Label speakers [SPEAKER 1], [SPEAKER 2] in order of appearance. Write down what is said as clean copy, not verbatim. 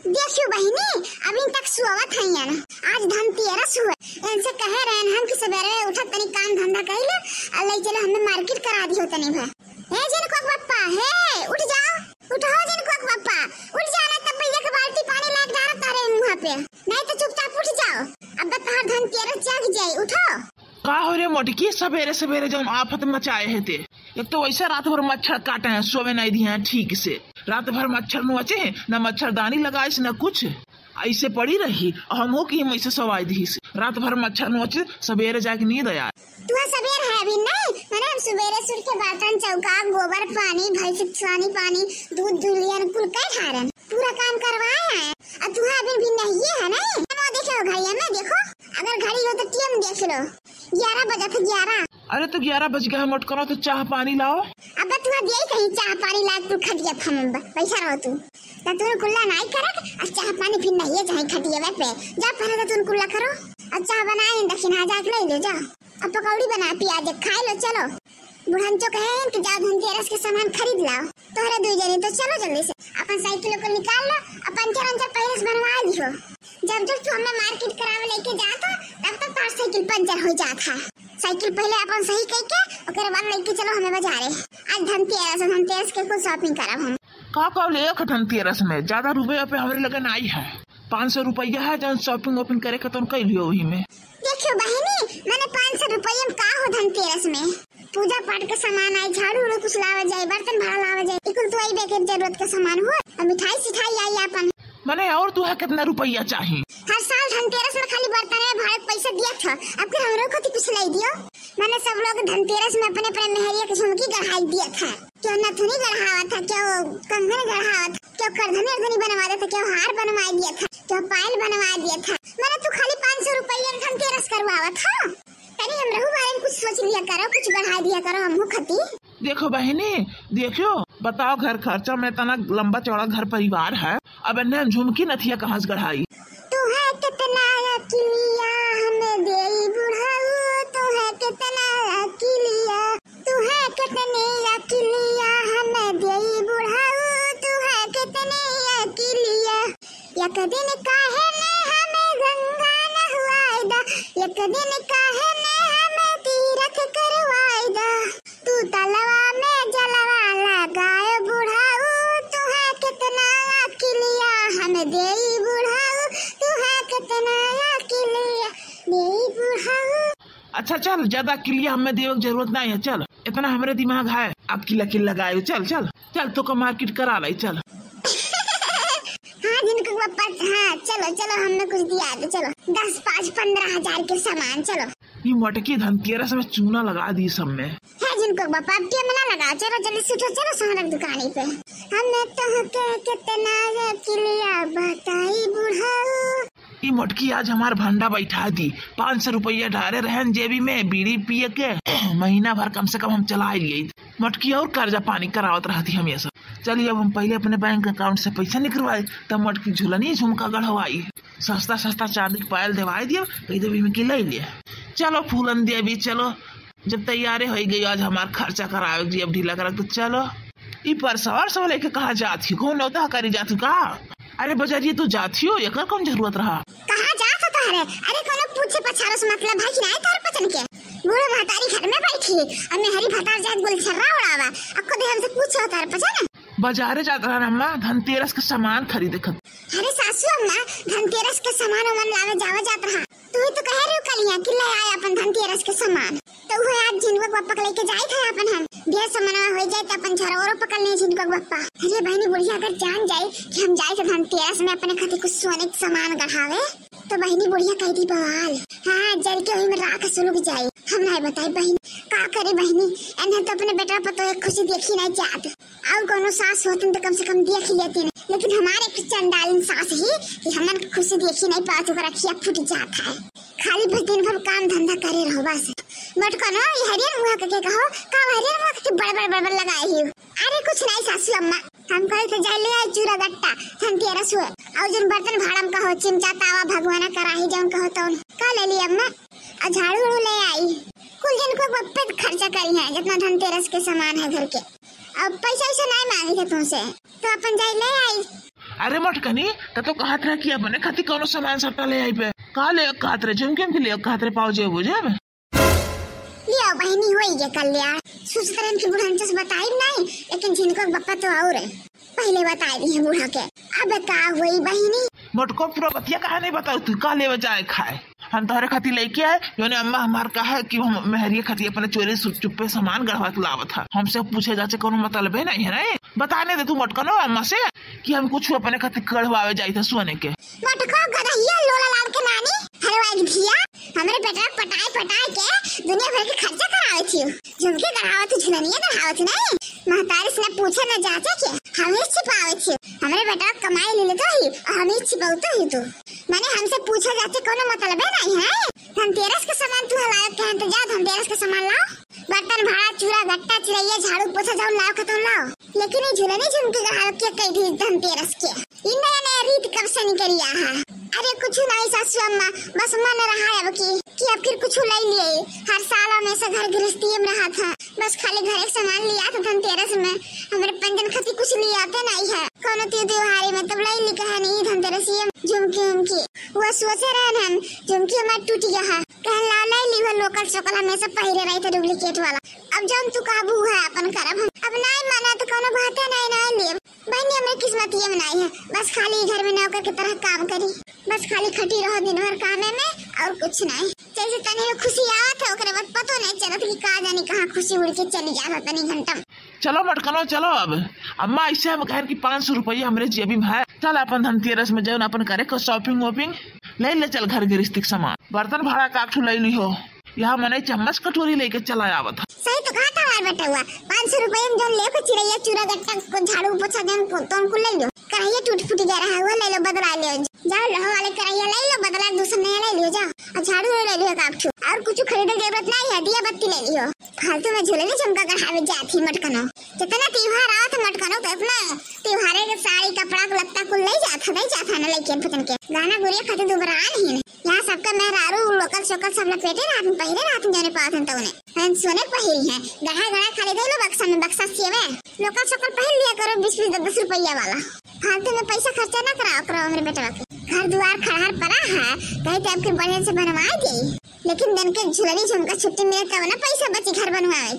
[SPEAKER 1] देखियो बहिनी, अभी तक सुवत है ना, आज धनतेरस हुए, इनसे कहे रहे हम कि सवेरे उठा तनी काम धंधा कइले और ले चले हमें मार्केट करा दियो तनी भा। हे जिनको पप्पा, हे उठ जाओ, उठो जिनको पप्पा, उठ जाना तब भैया के बाल्टी पानी लाके डाल तारे मुंह पे, नहीं तो चुपचाप उठ जाओ, अब तोहर धनतेरस जाग जाए, उठो।
[SPEAKER 2] का हो रे मोटकी, सवेरे सवेरे जब आफत मचाए है ते, एक तो वैसे रात भर मच्छर काटे हैं, सोवे नहीं दिए हैं ठीक से, रात भर मच्छर नोचे हैं, न मच्छरदानी लगाए न कुछ, ऐसे पड़ी रही हम हो कि हम ऐसे सवाई दी से रात भर मच्छर नोचे, सवेरे जाके नींद आया।
[SPEAKER 1] तू सवेर है भी नहीं, मैंने सवेरे सुर के बर्तन चौका गोबर पानी भैंस पानी दूध दुलियन कुल कर धारन पूरा काम करवाया है, और तू अभी भी नहीं है नहीं, देखो घड़िया में देखो, अगर घड़ी हो तो टाइम देख लो, 11 बजे थे 11।
[SPEAKER 2] अरे तो 11 बज गया, मोट करो तो चाह पानी लाओ।
[SPEAKER 1] अब तू दे कहीं चाह पानी ला तू खटिया फम पैसा रहो तू तो कुल्ला नहीं करक, और चाह पानी फिर नहीं है जहाँ खटिया पे जा पहले तो तुम कुल्ला करो, और चाह बनाए दक्षिणा जाके ले लो, जाओ अब पकौड़ी बना प्याज खाए लो, चलो बुढ़ान जो कहे कि जाओ धनतेरस के सामान खरीद लाओ, तोहरे 2 जने तो चलो जल्दी से अपन साइकिल को निकाल लो, अपन पंचर पहले से बनवा लियो, जब तू हमें मार्केट करावे लेके जाता तब तक तार साइकिल पंचर हो जाता है, साइकिल पहले अपन सही करके ओकर बाद लेके चलो हमें बाजारे, आज धनतेरस के कुछ शॉपिंग करब हम।
[SPEAKER 2] का ले धनतेरस में ज्यादा रुपया पे हमारे लगन आई है, 500 रुपया है, जब शॉपिंग वॉपिंग करे खत्म कर लियो वही में।
[SPEAKER 1] देखियो बहनी, मैंने 500 रुपया में का हो धनतेरस में, पूजा पाठ के सामान आई, झाड़ू उड़ू कुछ लावा जाए, बर्तन भाड़ा लावा जाए, इकुल तो आई बेके जरूरत के सामान हुआ, और मिठाई सिठाई आई अपन
[SPEAKER 2] मैंने, और तू है कितना रुपया चाहिए?
[SPEAKER 1] हर साल धनतेरस में खाली बर्तन में भाड़े पैसा दिया था, अब फिर हमरो को कुछ लाई दियो, मैंने सब लोग धनतेरस में अपने अपने मेहरिया के झुमकी गढ़ाई दिया था, क्यों नथुनी गढ़ावा था, क्यों कंगन गढ़ावा था, क्यों करधनी बनवा दिया था, क्यों हार बनवा दिया था, क्यों पायल बनवा दिया था, मैंने तू खाली 500 रुपया धनतेरस करवावा था, तनी हम रहू बारे में कुछ सोच लिया करो, कुछ बढ़ा दिया करो, हमहू खती।
[SPEAKER 2] देखो बहनी, देखियो बताओ, घर खर्चा में इतना लंबा चौड़ा घर परिवार है, अब इन्हें झुमकी नथिया कहाँ से गढ़ाई?
[SPEAKER 1] तू है कितना अकेलिया हमें देई बुढ़ाऊ, तू है कितना अकेलिया, तू है कितने अकेलिया हमें देई बुढ़ाऊ, तू है कितने अकेलिया, एक दिन काहे ने हमें गंगा नहवाएदा, एक दिन काहे ने हमें तीरथ करवाएदा, तू तलवा में जलवा लगाए बुढ़ाऊ, तू है कितना अकेलिया हमें देई बुढ़ाऊ, तू है कितना अकेलिया देई बुढ़ाऊ।
[SPEAKER 2] अच्छा चल, ज्यादा किलिया हमें देने की जरूरत नहीं है, चल इतना हमारे दिमाग है, अब किला लगाए, चल चल चल तो को मार्केट करा लाई, चल।
[SPEAKER 1] हाँ जिनको पापा, हाँ चलो चलो हमने कुछ दिया तो चलो 10, 5, 15 हजार के सामान, चलो
[SPEAKER 2] ये मोटकी धनतेरस में चूना लगा दी सब में
[SPEAKER 1] है, जिनको पापा अब क्या मना लगा, चलो जल्दी से उठो, चलो सोहरक दुकानी पे, हमने तो कितना किलिया बताई बुढ़ाऊ।
[SPEAKER 2] ये मोटकी आज हमार भंडा बैठा दी, 500 रुपया डाले रहन जेबी में, बीड़ी पिए के महीना भर कम से कम हम चला लिए, मोटकी और कर्जा पानी करावत रहती हम ये सब। चलिए अब हम पहले अपने बैंक अकाउंट से पैसा निकलवाए, तब मोटकी झुलनी झुमका गढ़वाई, सस्ता सस्ता चांदी पायल दिवाई दिया, देवी में ले लिया, चलो फूलन देवी चलो, जब तैयारी हो गई आज हमार खर्चा कराओ जी, अब ढीला कर तो चलो। ये परसवार सब लेके कहाँ जाती हो, कौन होता करी जाती का? अरे बजारिए तू जाती हो, एक कौन जरूरत रहा?
[SPEAKER 1] कहाँ जाता तारे? अरे कोनो पूछे पछाड़ो से मतलब है कि नहीं तार पचन के, बूढ़े भतारी घर में बैठी और मैं हरी भतार जात बोल छर्रा उड़ावा, आपको दे हमसे पूछो तार पचन।
[SPEAKER 2] बाजारे जाता रहा अम्मा, धनतेरस के सामान खरीदे खत।
[SPEAKER 1] अरे सासू अम्मा, धनतेरस के सामान मन लावे जावा जात रहा, तू ही तो कह रही हो कलिया कि ले आए अपन धनतेरस के सामान, तो वो आज जिनको पप्पा लेके जाए थे अपन, हम ढेर सामान हो जाए तो अपन छोरा और पकड़ ले जिनको पप्पा। अरे बहनी बुढ़िया अगर जान जाए कि हम जाए तो धनतेरस में अपने खातिर कुछ सोने के सामान गढ़ावे, तो बहनी बुढ़िया कहती बवाल, हाँ जल के वही में राख सुलग जाए, हम नहीं बताई बहनी का करे बहनी, इन्हें तो अपने बेटा पतो एक खुशी देखी नहीं चाहत, और कोनो सास होती तो कम से कम देख लेती, लेकिन हमारे चंडालिन सास ही कि हमन खुशी देखी नहीं पात, रखिया फूट जाता है, खाली बस दिन भर काम धंधा करे रहो बस। मटको नो ये हरियर मुहा के कहो का हरियर मुहा के बड़ लगाए ही। अरे कुछ नहीं सासू अम्मा, हम कहे थे जाए ले आए चूरा गट्टा धनतेरस हुए, और जिन बर्तन भाड़म का हो चिमचा तावा भगवाना कराही जौन कहो तो का ले ली अम्मा, और झाड़ू उड़ू ले आई, कुल जिनको पे खर्चा करी है जितना धनतेरस के सामान है घर के, अब पैसा वैसा नहीं मांगी थे तुमसे तो अपन जाए ले आई।
[SPEAKER 2] अरे मटकनी तो कहत रहा कि अपने खातिर कोनो सामान सट्टा ले आई पे का ले कहत रहे झुमके के लिए कहत रहे पाओ जे बुझे में
[SPEAKER 1] लिया बहनी होई जे कल्याण सुस्तरन की बुढ़न से बताई नहीं लेकिन जिनको बप्पा तो और है पहले बता दी है बूढ़ा के। अब का हुई बहनी
[SPEAKER 2] मोटको पूरा बतिया कहा नहीं बताओ तू का ले जाए खाए हम तोहरे खातिर लेके आए योने अम्मा हमार कहा कि हम मेहरिया खातिर अपने चोरी चुप्पे सामान गढ़वा के लावत है हमसे पूछे जाचे कोनो मतलब है नहीं है ना बताने दे तू मटकनो अम्मा से कि हम कुछ अपने खातिर गढ़वावे जाई थे सोने के।
[SPEAKER 1] मटको गदहिया लोला लाल के नानी हलवाई धिया हमरे बेटा पटाई के दुनिया भर के खर्चा करावे थी झुमके गढ़ावत झुलनिया गढ़ावत नहीं महतारी से पूछे न जाचे के हमें छिपावे थी हमरे बेटा कमाई ले लेतो ही और हमें छिपावतो ही तू माने हमसे पूछा जाचे कोनो मतलब है नहीं है। धनतेरस के सामान तू हलायत के तो जा धनतेरस के सामान लाओ बर्तन भाड़ा चूड़ा गट्टा चिरैया झाड़ू पोछा जाओ लाओ खत्म लाओ लेकिन ये झुलनी झुमके गढ़ाव के कई थी धनतेरस के इन नया रीत कब से निकलिया है। अरे कुछ नहीं सासू अम्मा बस मन रहा है कि अब फिर कुछ ले लिए हर साल हमेशा घर गृहस्थी में रहा था बस खाली घर एक सामान लिया था धनतेरस में हमारे पंजन खाती कुछ ले आते नहीं है कोनो त्योहारी में तब लाई लिखा है नहीं धनतेरस झुमकी वो सोचे रहे हम झुमकी हमारे टूट गया है कहन ला ली वो लोकल चोकल हमेशा पहिरे रही थे डुप्लीकेट वाला अब जब तू काबू है अपन करब अब नहीं माना तो कोनो बात नहीं ले बहनी हमारी किस्मत ये में नहीं है बस खाली घर में नौकर की तरह काम करी बस खाली खटी रहो दिन भर कामे में और कुछ नहीं जैसे तने खुशी आवत है ओकरे बाद पतो नहीं चलत कि का जानी कहां खुशी उड़ के चली जात तनी घंटा।
[SPEAKER 2] चलो मटकनो चलो अब अम्मा ऐसे हम कह 500 रुपया हमरे जेबी में है चल अपन धनतेरस में जौन अपन करे को शॉपिंग वॉपिंग ले ले चल घर गृहस्थी सामान बर्तन भाड़ा काठू ले ली हो यहाँ मने चम्मच कटोरी लेके चला आवत।
[SPEAKER 1] सही तो कहा था हमारे बेटा हुआ 500 रुपये में जो लेको चिरैया चूरा गट्टा को झाड़ू पोछा जन को तो उनको ले लो कढ़ाइया टूट फूट गया रहा हुआ ले लो बदला ले जाओ रहो वाले कढ़ाइया ले लो बदला दूसरा नया ले लियो जाओ और झाड़ू ले लियो काठू और कुछ खरीदने की जरूरत नहीं है दिया बत्ती ले लियो फालतू में झूले नहीं झुमका गढ़ावे जाती मटकनो जितना त्योहार आओ तो मटकनो तो अपना त्योहारे के साड़ी कपड़ा लत्ता कुल ले जाता ना लेके पतन के गाना गुड़िया खाते दोबारा नहीं यहाँ सबका मेहरारू लोकल शोकल सब लपेटे रात में पहले रात में जाने पाते तो उन्हें सोने पहली है गढ़ा खाली दे लो बक्सा में बक्सा सिए में लोकल शोकल पहन लिया करो 20-10 रुपया वाला फालतू में पैसा खर्चा ना कराओ करो मेरे बेटा घर द्वार खड़ार पड़ा है कहीं तो आपके बढ़िया से बनवा दी लेकिन दिन के झुलनी झुमका छुट्टी मिले तब ना पैसा बची घर बनवाए।